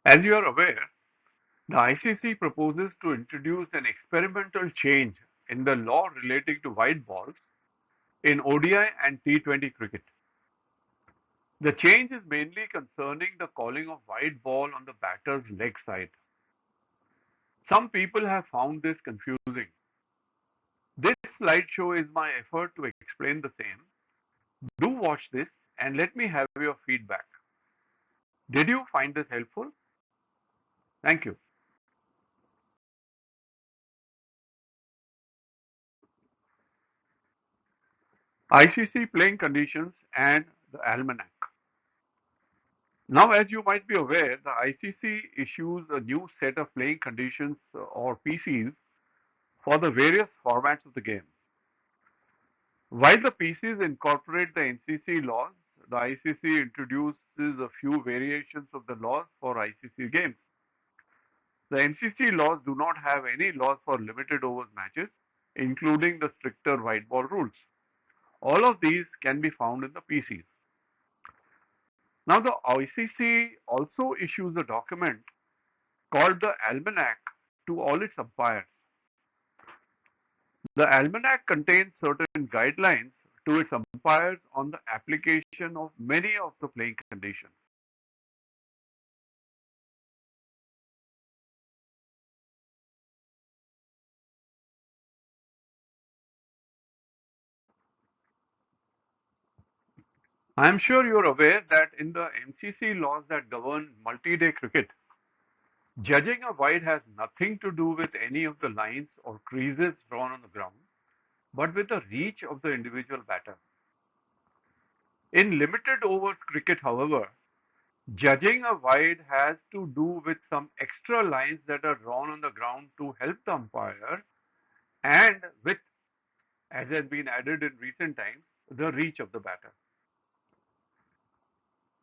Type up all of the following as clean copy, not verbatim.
As you are aware, the ICC proposes to introduce an experimental change in the law relating to white balls in ODI and T20 cricket. The change is mainly concerning the calling of white ball on the batter's leg side. Some people have found this confusing. This slideshow is my effort to explain the same. Do watch this and let me have your feedback. Did you find this helpful? Thank you. ICC playing conditions and the almanac. Now, as you might be aware, the ICC issues a new set of playing conditions or PCs for the various formats of the game. While the PCs incorporate the NCC laws, the ICC introduces a few variations of the laws for ICC games. The NCC laws do not have any laws for limited overs matches, including the stricter white ball rules. All of these can be found in the PCs. Now, the ICC also issues a document called the Almanac to all its umpires. The Almanac contains certain guidelines to its umpires on the application of many of the playing conditions. I am sure you are aware that in the MCC laws that govern multi-day cricket, judging a wide has nothing to do with any of the lines or creases drawn on the ground, but with the reach of the individual batter. In limited overs cricket, however, judging a wide has to do with some extra lines that are drawn on the ground to help the umpire and with, as has been added in recent times, the reach of the batter.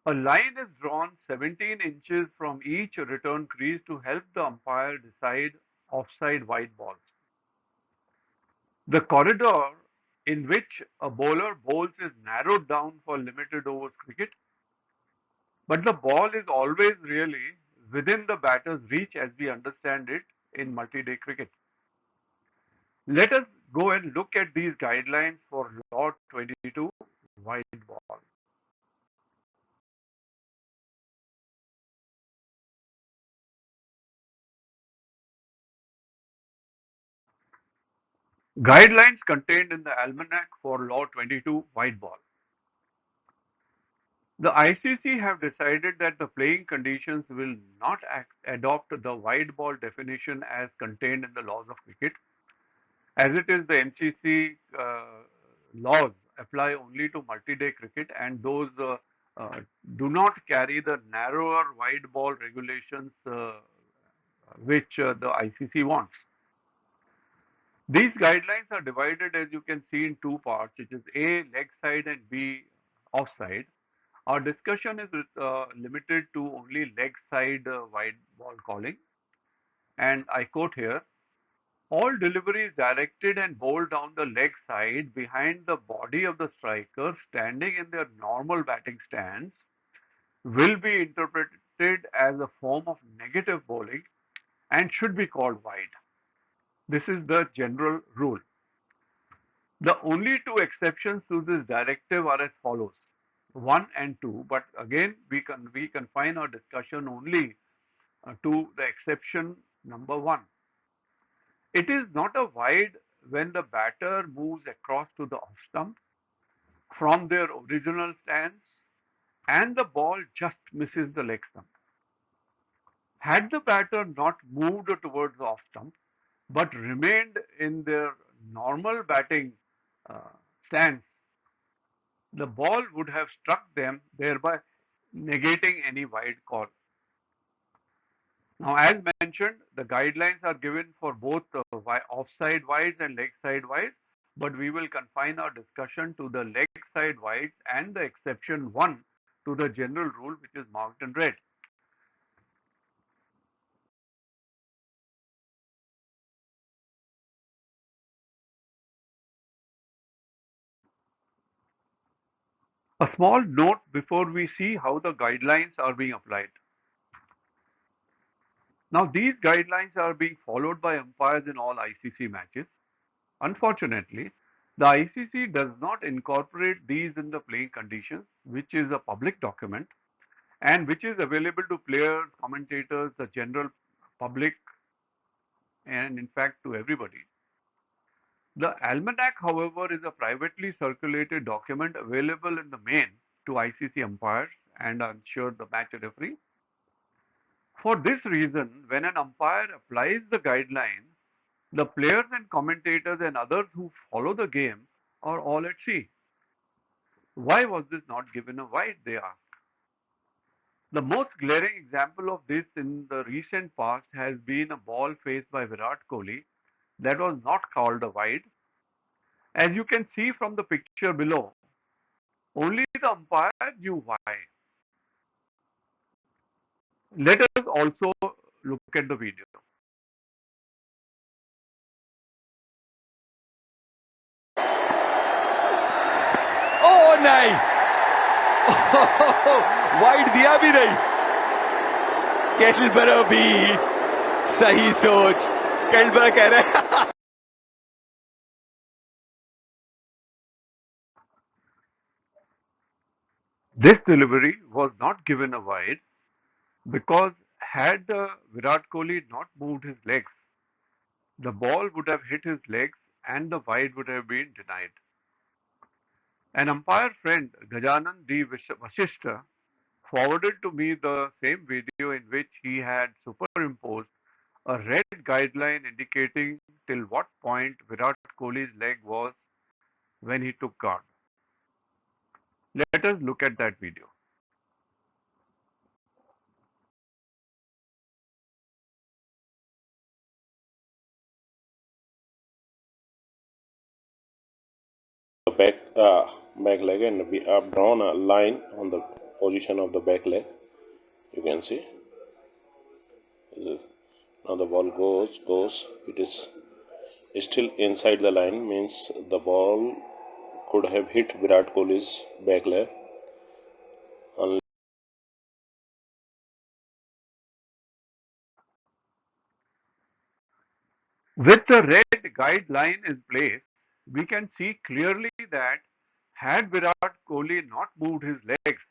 A line is drawn 17 inches from each return crease to help the umpire decide offside wide balls. The corridor in which a bowler bowls is narrowed down for limited overs cricket, but the ball is always really within the batter's reach as we understand it in multi-day cricket. Let us go and look at these guidelines for Law 22 wide ball. Guidelines contained in the Almanac for Law 22 wide ball. The ICC have decided that the playing conditions will not adopt the wide ball definition as contained in the laws of cricket, as it is the MCC laws apply only to multi-day cricket and those uh, do not carry the narrower wide ball regulations which the ICC wants. These guidelines are divided, as you can see, in two parts, which is A, leg side, and B, offside. Our discussion is limited to only leg side wide ball calling. And I quote here, all deliveries directed and bowled down the leg side behind the body of the striker standing in their normal batting stance will be interpreted as a form of negative bowling and should be called wide. This is the general rule. The only two exceptions to this directive are as follows, 1 and 2, but again we confine our discussion only to the exception number 1. It is not a wide when the batter moves across to the off stump from their original stance and the ball just misses the leg stump. Had the batter not moved towards the off stump but remained in their normal batting uh, stance, the ball would have struck them, thereby negating any wide call. Now, as mentioned, the guidelines are given for both offside wides and leg side wides, but we will confine our discussion to the leg side wides and the exception 1 to the general rule, which is marked in red. A small note before we see how the guidelines are being applied. Now, these guidelines are being followed by umpires in all ICC matches. Unfortunately, the ICC does not incorporate these in the playing conditions, which is a public document and which is available to players, commentators, the general public, and in fact to everybody. The almanac, however, is a privately circulated document available in the main to ICC umpires and I'm sure the match referee. For this reason, when an umpire applies the guidelines, the players and commentators and others who follow the game are all at sea. Why was this not given a wide, they ask. The most glaring example of this in the recent past has been a ball faced by Virat Kohli that was not called a wide. As you can see from the picture below, only the umpire knew why. Let us also look at the video. ओ नहीं wide दिया भी नहीं केटलबरो भी सही सोच केटलबरो कह रहे हैं This delivery was not given a wide because had Virat Kohli not moved his legs, the ball would have hit his legs and the wide would have been denied. An umpire friend, Gajanan D. Vasishta, forwarded to me the same video in which he had superimposed a red guideline indicating till what point Virat Kohli's leg was when he took guard. Let us look at that video. back leg, and we have drawn a line on the position of the back leg. You can see now the ball goes, it is still inside the line, means the ball could have hit Virat Kohli's back leg. With the red guideline in place, we can see clearly that had Virat Kohli not moved his legs,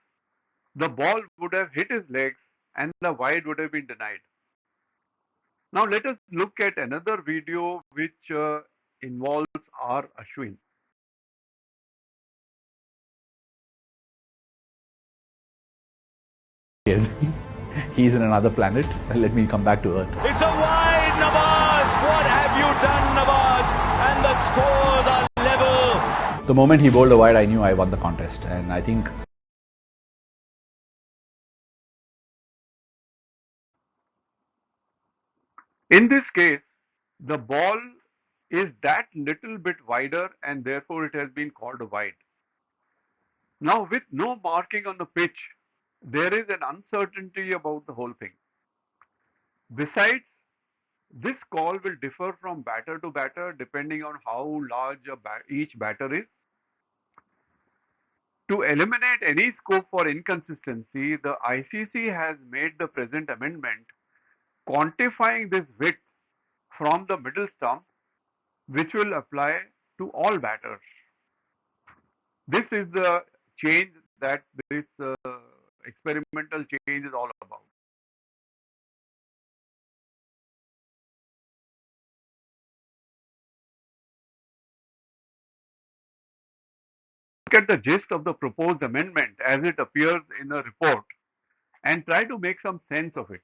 the ball would have hit his legs and the wide would have been denied. Now let us look at another video which involves R. Ashwin. He's in another planet. Let me come back to Earth. It's a wide, Nawaz. What have you done, Nawaz? And the scores are level. The moment he bowled a wide, I knew I won the contest, and I think In this case, the ball is that little bit wider and therefore it has been called a wide. Now, with no marking on the pitch, there is an uncertainty about the whole thing. Besides, this call will differ from batter to batter depending on how large each batter is. To eliminate any scope for inconsistency, the ICC has made the present amendment quantifying this width from the middle stump, which will apply to all batters. This is the change that this experimental change is all about. Look at the gist of the proposed amendment as it appears in a report and try to make some sense of it.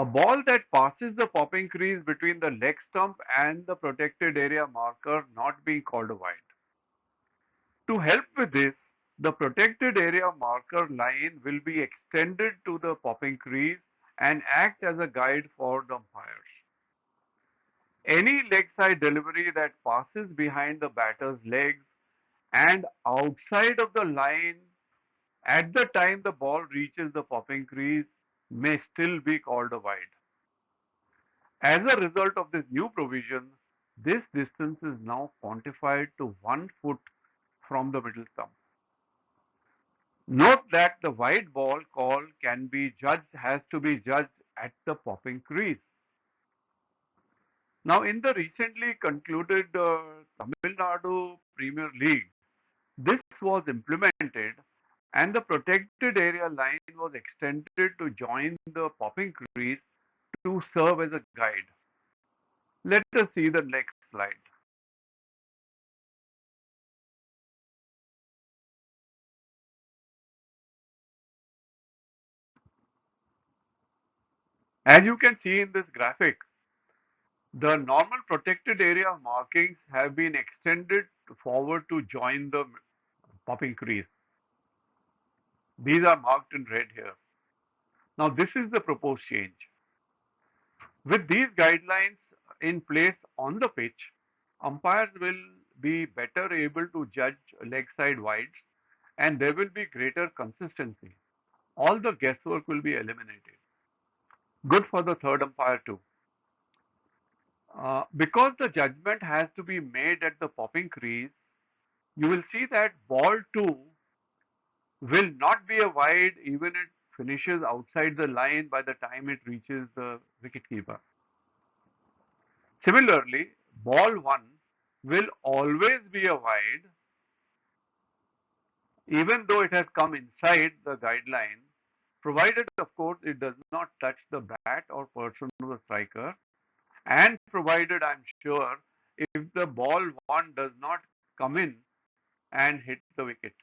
A ball that passes the popping crease between the leg stump and the protected area marker not being called a wide. To help with this, the protected area marker line will be extended to the popping crease and act as a guide for the umpires. Any leg side delivery that passes behind the batter's legs and outside of the line at the time the ball reaches the popping crease may still be called a wide. As a result of this new provision, this distance is now quantified to 1 foot from the middle stump. Note that the wide ball call has to be judged at the popping crease. Now, in the recently concluded Tamil Nadu Premier League, this was implemented and the protected area line was extended to join the popping crease to serve as a guide. Let us see the next slide. As you can see in this graphic, the normal protected area markings have been extended forward to join the popping crease. These are marked in red here. Now, this is the proposed change. With these guidelines in place on the pitch, umpires will be better able to judge leg side wides and there will be greater consistency. All the guesswork will be eliminated. Good for the third umpire too. Because the judgment has to be made at the popping crease, you will see that ball 2 will not be a wide even it finishes outside the line by the time it reaches the wicketkeeper. Similarly, ball 1 will always be a wide even though it has come inside the guideline, provided of course it does not touch the bat or person of the striker, and provided I'm sure if the ball 1 does not come in and hit the wicket,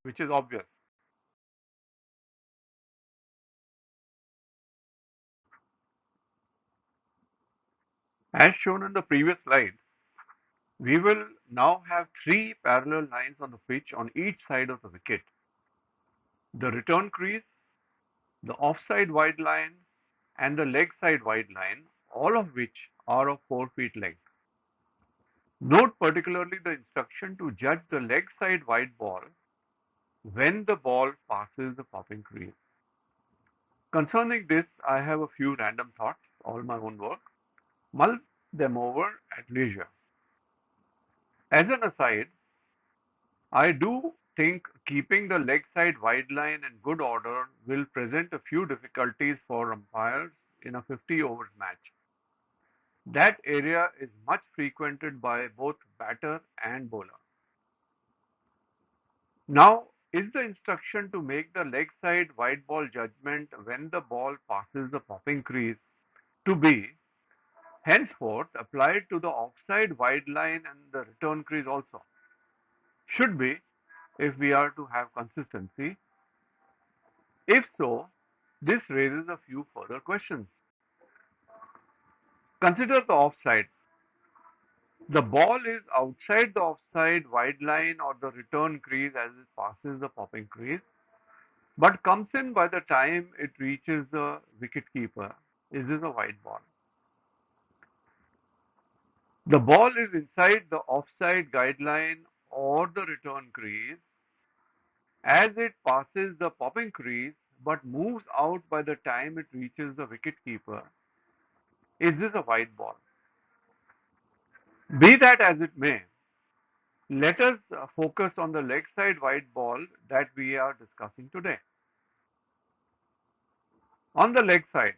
which is obvious. As shown in the previous slide, we will now have three parallel lines on the pitch on each side of the wicket. The return crease, the offside wide line, and the leg side wide line, all of which are of 4 feet length. Note particularly the instruction to judge the leg side wide ball when the ball passes the popping crease. Concerning this, I have a few random thoughts, all my own work. Mull them over at leisure. As an aside, I do think keeping the leg side wide line in good order will present a few difficulties for umpires in a 50 overs match. That area is much frequented by both batter and bowler. Now, is the instruction to make the leg side wide ball judgment when the ball passes the popping crease to be henceforth applied to the offside wide line and the return crease also? Should be, if we are to have consistency. If so, this raises a few further questions. Consider the offside. The ball is outside the offside wide line or the return crease as it passes the popping crease, but comes in by the time it reaches the wicket keeper. Is this a wide ball? The ball is inside the offside guideline or the return crease as it passes the popping crease but moves out by the time it reaches the wicket keeper. Is this a wide ball? Be that as it may, let us focus on the leg side wide ball that we are discussing today. On the leg side,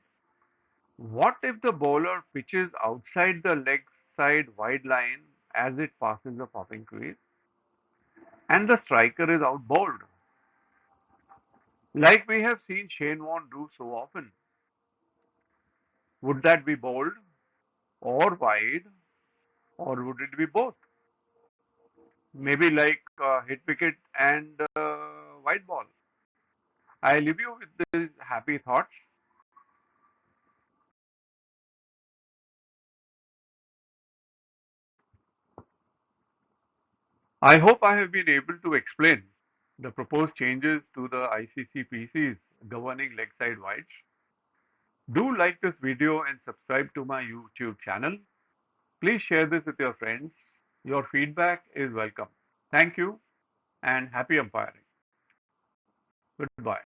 what if the bowler pitches outside the leg side wide line as it passes the popping crease and the striker is out bowled? Like we have seen Shane Warne do so often. Would that be bowled or wide or would it be both? Maybe like hit wicket and white ball. I leave you with these happy thoughts. I hope I have been able to explain the proposed changes to the ICC PCs governing leg side wides. Do like this video and subscribe to my YouTube channel. Please share this with your friends. Your feedback is welcome. Thank you and happy umpiring. Goodbye.